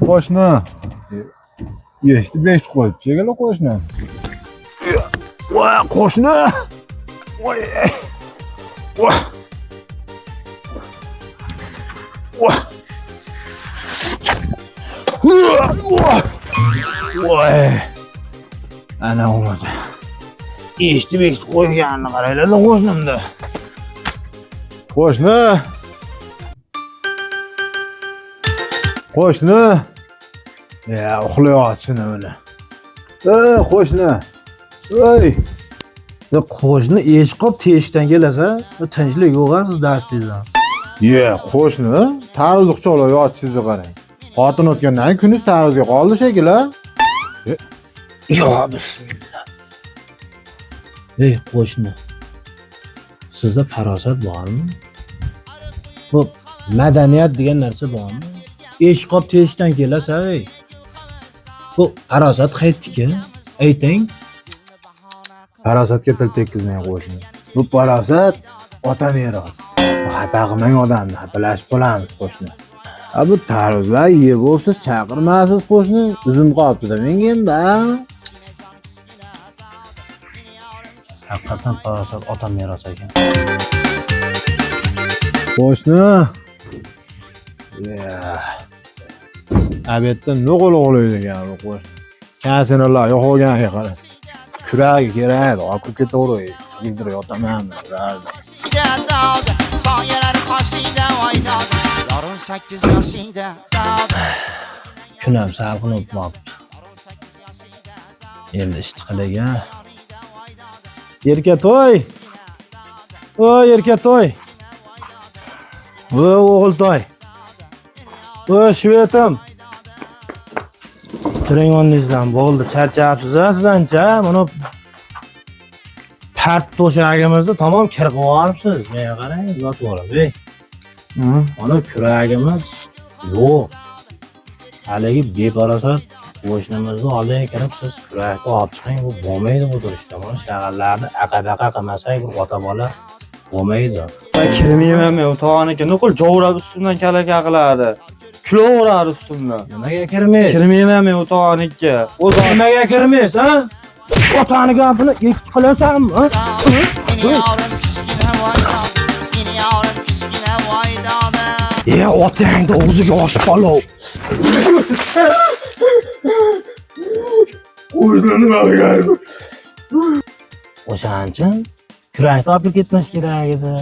Qo'shni. Eshitib qo'yib, chegala qo'shni. Voy, qo'shni. Voy. Voy. Voy. Voy. Ana bo'lmasa. Eshitib qo'yganini qaranglar qo'shnimda. Qo'shni. Qo'shni. Ya, uxlayotsin o'zi. Qo'shni. Voy. Qo'shni eshqob teshikdan kelasa, tinchlik yo'q siz darsingizdan. Ye, qo'shni, tarvuz quchoqlab yotishingizni qarang. Xotin o'tgandan kuniz tarvuzga qoldi shekilli. Yo, bismillah. Ey, qo'shni. Sizda farosat bormi? Bu madaniyat degan narsa bormi? Eshqob teshikdan kelasa, ey. Bu farosat qaytdiki, ayting. Farosatga til tekkizmang qo'shni. Bu farosat ota merosi. Xafa qilmang odamni, xafalashib qolamiz qo'shni. Bu tarvuzlar yeb bo'lsa chaqirmaysiz qo'shni. Uzum qolibdi-da menga endi. Haqiqatan farosat ota merosi ekan. Qo'shni. Ya. Abetda no'g'il o'g'laydigan bu qo'shni. Kasinalar yo'qolganiga qara. Kuragi kerak, oqib ketaveradi. Yig'dir yotaman. Soyalar qoshida oynad. Yorun 8 yoshida. Kunam salqin o'tmoqdi. Endi ishtiqlaga. Erkatoy. Voy, erkatoy. Voy, o'g'iltoy. Voy, shvetim. Turing o'rningizdan bo'ldi, charchabsiz siz ancha. Mana part to'shagimizda tamom kirib olibsiz. Menga qarang, yotib olib, ey. Mana kuragimiz yo'q. Haligi beparosat qo'shnimizni oldiga kirib siz kurakni olib chiqing, bu bo'lmaydi bu turishda. Mana shag'allarni aqabaqa qilmasak, bu ota bola bo'lmaydi. Ben kirmayman men tog'aniki nuqul jovrab ustimdan kalaka qiladi. Kulovradi ustimdan. Nimaga kirmaysiz? Kirmayman men u tog'aniki. O'zi Nimaga kirmaysiz, ha? Otani gapini ikki qilasanmi, ha? Ya, otangni o'ziga osh qolov. Qo'shni nima qilgan? O'shancha kurakni olib ketmas kerak edi.